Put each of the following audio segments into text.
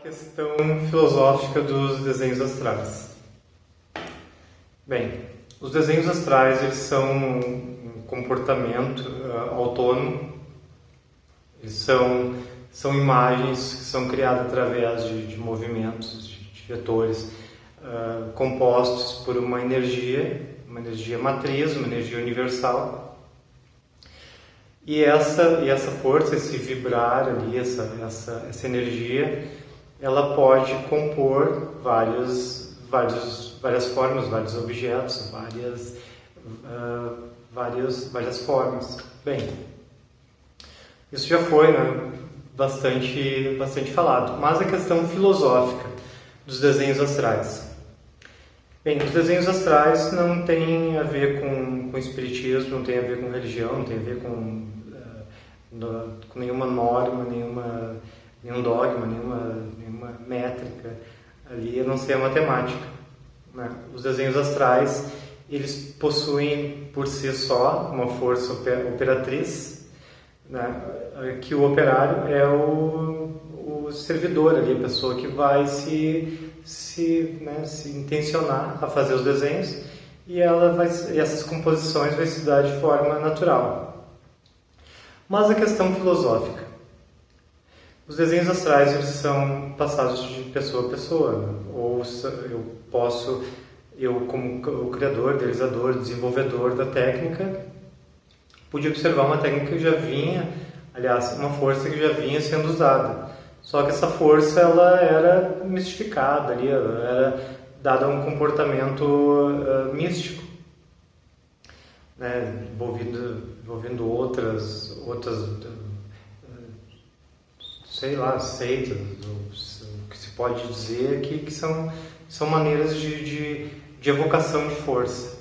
Questão filosófica dos desenhos astrais. Bem, os desenhos astrais eles são um comportamento autônomo, eles são imagens que são criadas através de movimentos, de vetores compostos por uma energia matriz, uma energia universal. E essa força, esse vibrar ali, essa energia, ela pode compor várias formas, vários objetos, várias formas. Bem, isso já foi, bastante falado. Mas a questão filosófica dos desenhos astrais. Bem, os desenhos astrais não tem a ver com espiritismo, não tem a ver com religião, não tem a ver com nenhuma norma, nenhum dogma, nenhuma métrica ali, a não ser a matemática, né? Os desenhos astrais, eles possuem por si só uma força operatriz, né? Que o operário é o servidor ali, a pessoa que vai se intencionar a fazer os desenhos, e essas composições vai se dar de forma natural. Mas a questão filosófica. Os desenhos astrais eles são passados de pessoa a pessoa, né? Ou eu como o criador, idealizador, desenvolvedor da técnica, pude observar uma técnica que já vinha, aliás, uma força que já vinha sendo usada. Só que essa força ela era mistificada ali, ela era dada a um comportamento místico, né? Envolvendo outras sei lá, seitas, o que se pode dizer que são maneiras de evocação de força.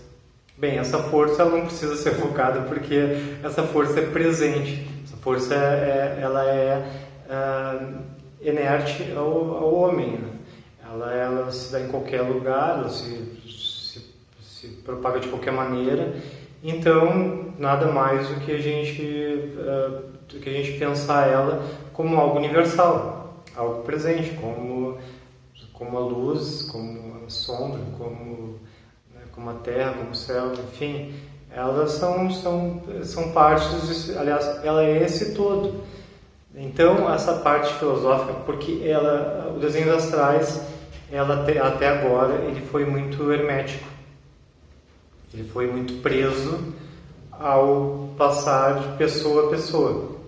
Bem, essa força ela não precisa ser evocada porque essa força é presente, essa força ela é inerte ao homem, né? Ela se dá em qualquer lugar, ela se propaga de qualquer maneira, então nada mais do que a gente pensar ela como algo universal, algo presente, como a luz, como a sombra, como a terra, como o céu, enfim, elas são partes, aliás, ela é esse todo. Então, essa parte filosófica, porque o desenho astrais, até agora, ele foi muito hermético, ele foi muito preso ao passar de pessoa a pessoa.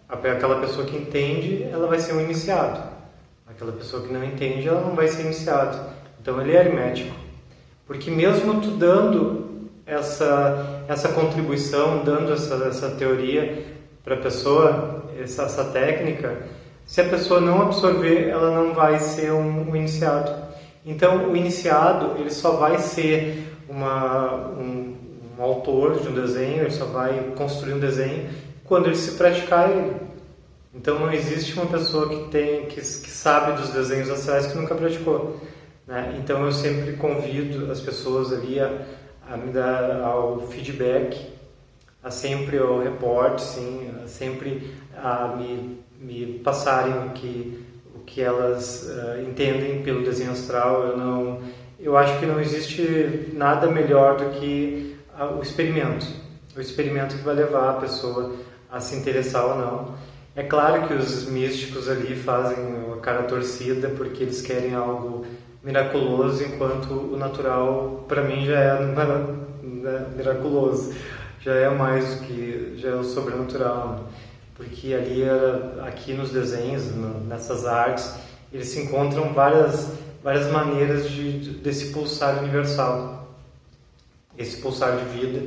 Aquela pessoa que entende, ela vai ser um iniciado. Aquela pessoa que não entende, ela não vai ser iniciado. Então ele é hermético. Porque mesmo tu dando essa contribuição, dando essa teoria para a pessoa, essa técnica, se a pessoa não absorver, ela não vai ser um iniciado. Então o iniciado, ele só vai ser um autor de um desenho, ele só vai construir um desenho quando ele se praticar ele. Então não existe uma pessoa que sabe dos desenhos astrais que nunca praticou, né? Então eu sempre convido as pessoas ali a me dar ao feedback, a sempre ao reporte, sim, a sempre a me passarem o que elas entendem pelo desenho astral. Eu acho que não existe nada melhor do que o experimento que vai levar a pessoa a se interessar ou não. É claro que os místicos ali fazem a cara torcida porque eles querem algo miraculoso, enquanto o natural, para mim, já é miraculoso, já é mais do que, já é o sobrenatural, né? Porque aqui nos desenhos, nessas artes, eles se encontram várias maneiras desse pulsar universal, esse pulsar de vida,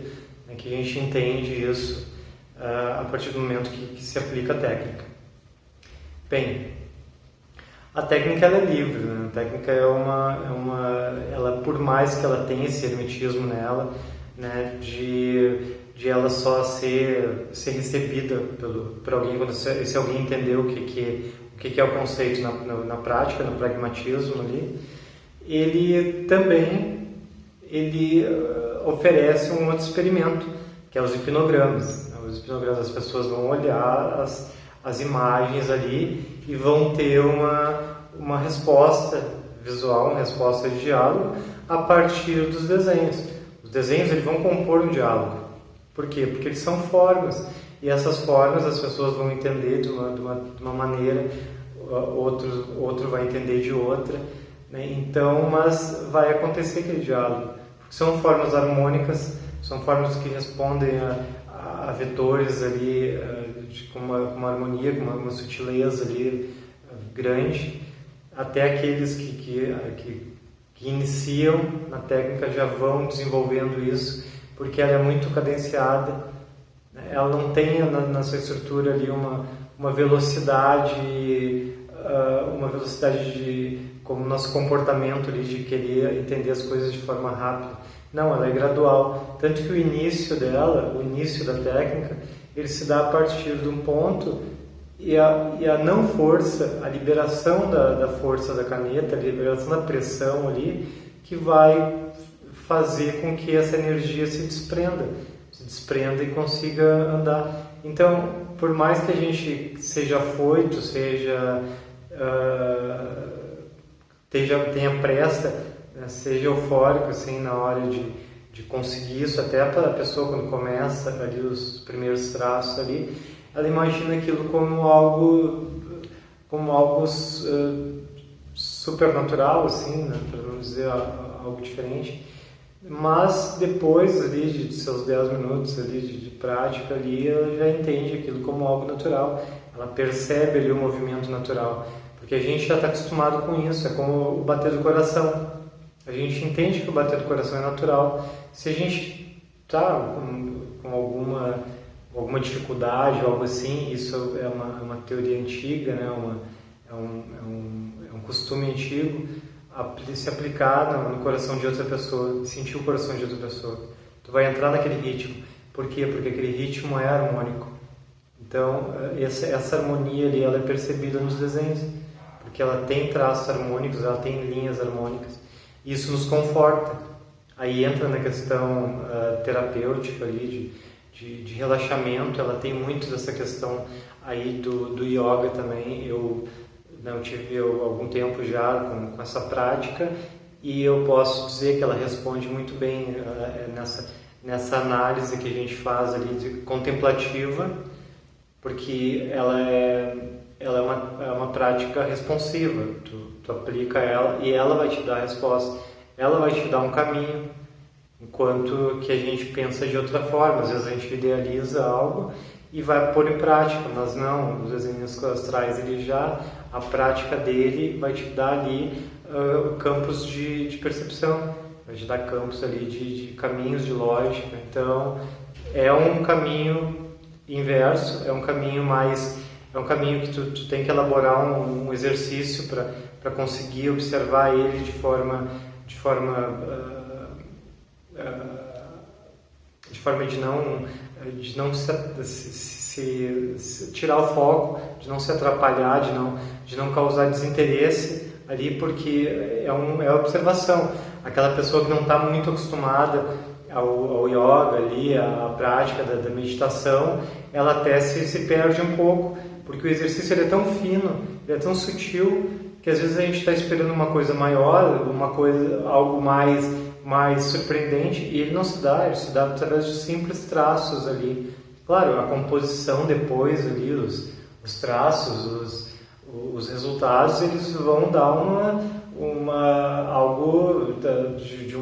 né, que a gente entende isso a partir do momento que se aplica a técnica. Bem, a técnica ela é livre, né? A técnica ela, por mais que ela tenha esse hermetismo nela, né, de ela só ser recebida por alguém, quando se alguém entender o que é o conceito na prática, no pragmatismo ali, ele também oferece um outro experimento, que é os hipnogramas. Os hipnogramas, as pessoas vão olhar as imagens ali e vão ter uma resposta visual, uma resposta de diálogo a partir dos desenhos. Os desenhos eles vão compor um diálogo. Por quê? Porque eles são formas, e essas formas as pessoas vão entender de uma maneira, outro vai entender de outra, né? Então, mas vai acontecer aquele diálogo, porque são formas harmônicas, são formas que respondem a vetores ali, com uma harmonia, com uma sutileza ali grande, até aqueles que iniciam na técnica já vão desenvolvendo isso, porque ela é muito cadenciada, né? Ela não tem na sua estrutura ali uma velocidade como nosso comportamento ali de querer entender as coisas de forma rápida. Não, ela é gradual, tanto que o início dela, o início da técnica, ele se dá a partir de um ponto, e a não força, a liberação da força da caneta, a liberação da pressão ali, que vai fazer com que essa energia se desprenda e consiga andar. Então, por mais que a gente seja afoito, tenha pressa, né, seja eufórico assim, na hora de conseguir isso, até para a pessoa quando começa ali os primeiros traços ali, ela imagina aquilo como algo supernatural, assim, né, para não dizer algo diferente. Mas depois ali de seus 10 minutos ali de prática ali, ela já entende aquilo como algo natural. Ela percebe ali o movimento natural, porque a gente já está acostumado com isso. É como o bater do coração. A gente entende que o bater do coração é natural. Se a gente está com alguma dificuldade ou algo assim, isso é uma teoria antiga, né? É um costume antigo, se aplicar no coração de outra pessoa, sentir o coração de outra pessoa. Tu vai entrar naquele ritmo. Por quê? Porque aquele ritmo é harmônico. Então, essa harmonia ali, ela é percebida nos desenhos, porque ela tem traços harmônicos, ela tem linhas harmônicas. Isso nos conforta. Aí entra na questão terapêutica ali, de relaxamento. Ela tem muito dessa questão aí do yoga também. Eu tive algum tempo já com essa prática, e eu posso dizer que ela responde muito bem nessa análise que a gente faz ali de contemplativa, porque ela é uma prática responsiva. Tu aplica ela e ela vai te dar a resposta, ela vai te dar um caminho, enquanto que a gente pensa de outra forma. Às vezes a gente idealiza algo e vai pôr em prática, mas não, os desenhos astrais, a prática dele vai te dar ali campos de percepção, vai te dar campos ali de caminhos de lógica. Então, é um caminho inverso, é um caminho que tu tem que elaborar um exercício para conseguir observar ele de forma de não se tirar o foco, de não se atrapalhar, de não causar desinteresse ali, porque é observação. Aquela pessoa que não está muito acostumada ao yoga ali, à prática da meditação, ela até se perde um pouco, porque o exercício ele é tão fino, ele é tão sutil, que às vezes a gente está esperando uma coisa maior, algo mais surpreendente, e ele não se dá, ele se dá através de simples traços ali. Claro, a composição depois ali, os traços, os resultados, eles vão dar algo de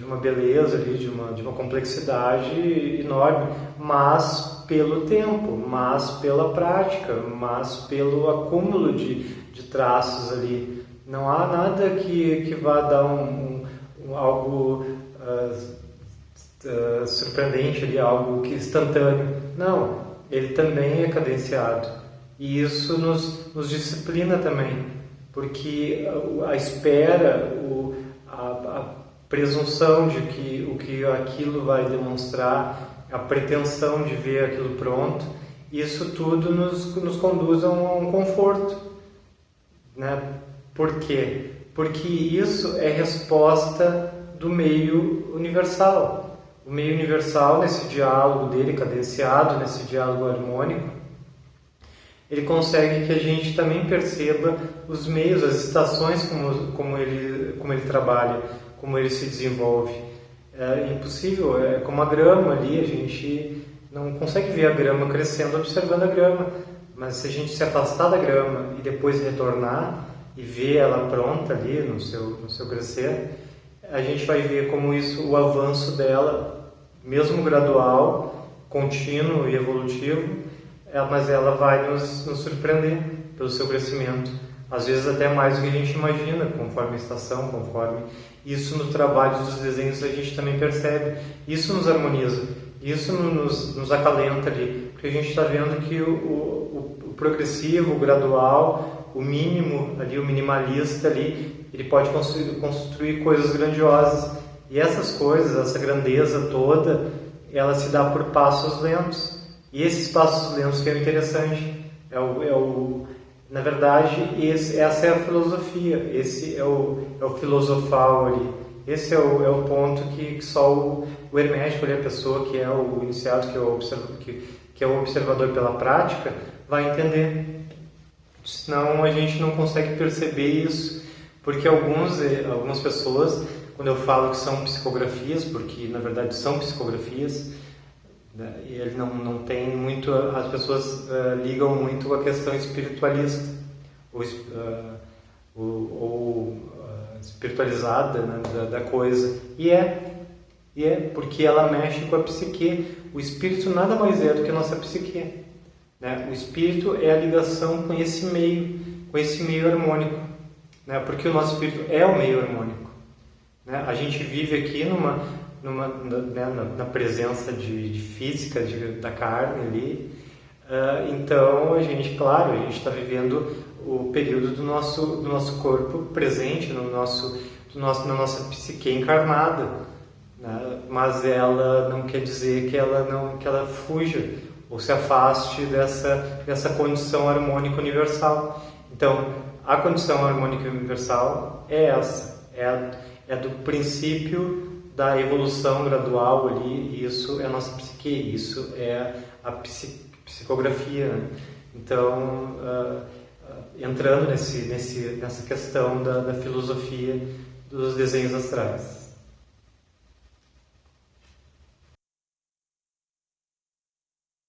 uma beleza ali, de uma complexidade enorme, mas pelo tempo, mas pela prática, mas pelo acúmulo de traços ali. Não há nada que vá dar algo surpreendente ali, algo que instantâneo. Não, ele também é cadenciado, e isso nos disciplina também, porque a espera, a presunção de que aquilo vai demonstrar, a pretensão de ver aquilo pronto, isso tudo nos conduz a um conforto, né? Por quê? Porque isso é resposta do meio universal. O meio universal, nesse diálogo dele cadenciado, nesse diálogo harmônico, ele consegue que a gente também perceba os meios, as estações como ele trabalha, como ele se desenvolve. É impossível, é como a grama ali, a gente não consegue ver a grama crescendo observando a grama, mas se a gente se afastar da grama e depois retornar e ver ela pronta ali no seu crescer, a gente vai ver como o avanço dela, mesmo gradual, contínuo e evolutivo, mas ela vai nos surpreender pelo seu crescimento, às vezes até mais do que a gente imagina, conforme a estação, conforme isso no trabalho dos desenhos a gente também percebe, isso nos harmoniza, isso nos acalenta ali, porque a gente está vendo que o progressivo, o gradual, o mínimo ali, o minimalista ali, ele pode construir coisas grandiosas, e essas coisas, essa grandeza toda, ela se dá por passos lentos. E esses passos lentos que é interessante, na verdade, essa é a filosofia, esse é o filosofal ali, esse é o ponto que só o hermético, ali, a pessoa que é o iniciado, que é o observador pela prática, vai entender. Senão a gente não consegue perceber isso, porque algumas pessoas, quando eu falo que são psicografias, porque na verdade são psicografias, e ele não tem muito, as pessoas ligam muito com a questão espiritualista ou espiritualizada, né, da coisa, e é porque ela mexe com a psique. O espírito nada mais é do que a nossa psique, né? O espírito é a ligação com esse meio harmônico, né? Porque o nosso espírito é o meio harmônico, né? A gente vive aqui na presença de física da carne ali, então a gente está vivendo o período do nosso corpo presente, na nossa psique encarnada, né? Mas ela não quer dizer que ela fuja ou se afaste dessa condição harmônica universal. Então, a condição harmônica universal é essa, é do princípio da evolução gradual ali, e isso é a nossa psique, isso é a psicografia, né? Então, entrando nessa questão da filosofia dos desenhos astrais.